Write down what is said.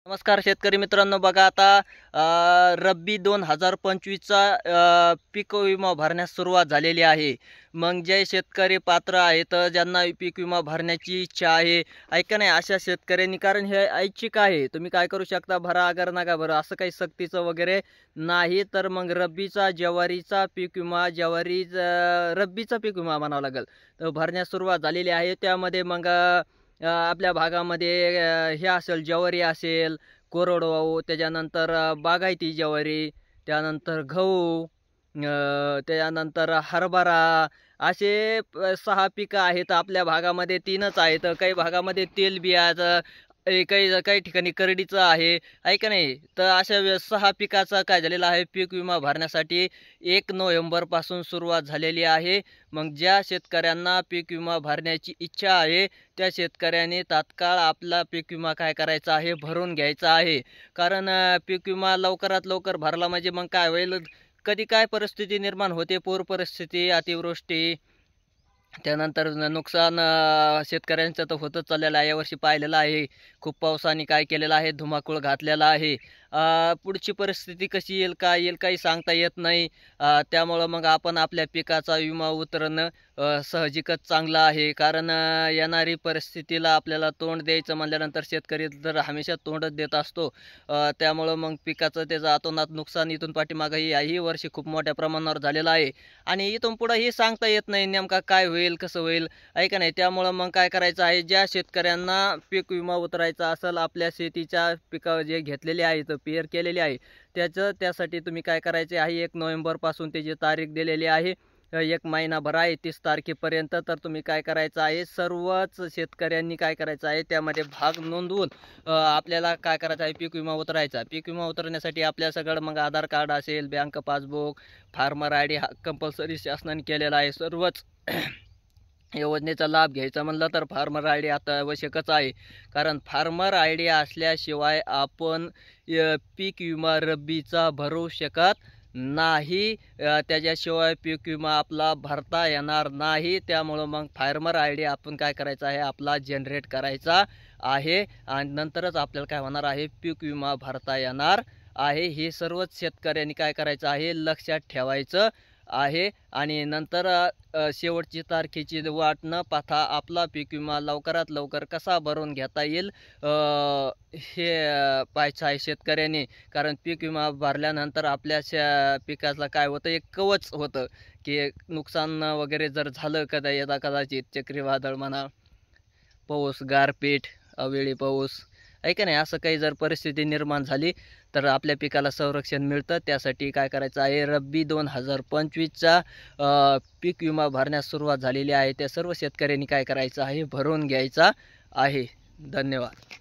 नमस्कार शेतकरी मित्रांनो, बघा आता रब्बी 2025चा पीक विमा भरण्यास सुरुवात झालेली आहे. मग जे शेतकरी पात्र आहेत, ज्यांना पीक विमा भरण्याची इच्छा आहे, ऐका नाही अशा शेतकऱ्यांनी, कारण हे ऐच्छिक आहे, तुम्ही काय करू शकता, भरा अगर नका भरा, असं काही सक्तीचं वगैरे नाही. तर मग रब्बीचा ज्वारीचा पीक विमा, रब्बीचा पीक विमा म्हणावा लागेल, तर भरण्यास सुरुवात झालेली आहे. त्यामध्ये मग आपल्या भागामध्ये हे असेल, ज्वारी असेल, कोरडवाहू, त्याच्यानंतर बागायती ज्वारी, त्यानंतर गहू, त्याच्यानंतर हरभरा, असे 6 पिकं आहेत. आपल्या भागामध्ये 3च आहेत. काही भागामध्ये तेलबियाचं, काही काही ठिकाणी करडीचं आहे, आहे का नाही. तर अशा 6 पिकाचा काय झालेला आहे, पीक विमा भरण्यासाठी 1 नोव्हेंबरपासून सुरुवात झालेली आहे. मग ज्या शेतकऱ्यांना पीक विमा भरण्याची इच्छा आहे, त्या शेतकऱ्यांनी तात्काळ आपला पीक विमा काय करायचा आहे, भरून घ्यायचा आहे. कारण पीक विमा लवकरात लवकर भरला म्हणजे मग काय होईल, कधी काय परिस्थिती निर्माण होते, पूर परिस्थिती, अतिवृष्टी, त्यानंतर नुकसान शेतकऱ्यांचं तर होतच चाललेलं आहे. यावर्षी पाहिलेलं आहे, खूप पावसाने काय केलेलं आहे, धुमाकूळ घातलेला आहे. पुढची परिस्थिती कशी येईल, काय येईल, काही सांगता येत नाही. त्यामुळं मग आपण आपल्या पिकाचा विमा उतरणं साहजिकच चांगलं आहे. कारण येणारी परिस्थितीला आपल्याला तोंड द्यायचं म्हणल्यानंतर शेतकरी तर हमेशा तोंडच देत असतो. त्यामुळं मग पिकाचं त्याचं अतोनात नुकसान इथून पाठीमागं ही वर्षी खूप मोठ्या प्रमाणावर झालेलं आहे. आणि इथून पुढं हे सांगता येत नाही नेमका काय होईल, कसं होईल, ऐका नाही. त्यामुळं मग काय करायचं आहे, ज्या शेतकऱ्यांना पीक विमा उतरायचा असेल, आपल्या शेतीच्या पिकावर जे घेतलेले आहेत, पेर केलेली आहे, त्यासाठी तुम्ही काय करायचे आहे, 1 नोव्हेंबरपासून त्याची तारीख दिलेली आहे. 1 महिनाभर आहे, 30 तारखेपर्यंत. तर तुम्ही काय करायचं आहे, सर्वच शेतकऱ्यांनी काय करायचं आहे, त्यामध्ये भाग नोंदवून आपल्याला काय करायचं आहे, पीक विमा उतरायचा. पीक विमा उतरण्यासाठी आपल्या सगळं मग आधार कार्ड असेल, bank passbook, farmer I D हा कंपल्सरी शासनाने केलेला आहे. सर्वच योजनेचा लाभ घ्यायचा म्हणलं तर फार्मर आय डी आता आवश्यकच आहे. कारण फार्मर आय डी असल्याशिवाय आपण पीक विमा रब्बीचा भरू शकत नाही. त्याच्याशिवाय पीक विमा आपला भरता येणार नाही. त्यामुळं मग फार्मर आय डी आपण काय करायचं आहे, आपला जनरेट करायचा आहे, आणि नंतरच आपल्याला काय होणार आहे, पीक विमा भरता येणार आहे. हे सर्वच शेतकऱ्यांनी काय करायचं आहे, लक्षात ठेवायचं आहे. आणि नंतर शेवटची तारखेची वाट न पाहता आपला पीक विमा लवकरात लवकर कसा भरून घेता येईल हे पाहायचं आहे शेतकऱ्यांनी. कारण पीक विमा भरल्यानंतर आपल्या पिकाचं काय होतं, एक कवच होतं, की नुकसान वगैरे जर झालं कदाचित चक्रीवादळ म्हणा, पाऊस, गारपीट, अवेळी पाऊस, आहे का नाही, असं काही जर परिस्थिती निर्माण झाली तर आपल्या पिकाला संरक्षण मिळतं. त्यासाठी काय करायचं आहे, रब्बी 2025चा पीक विमा भरण्यास सुरुवात झालेली आहे. त्या सर्व शेतकऱ्यांनी काय करायचं आहे, भरून घ्यायचा आहे. धन्यवाद.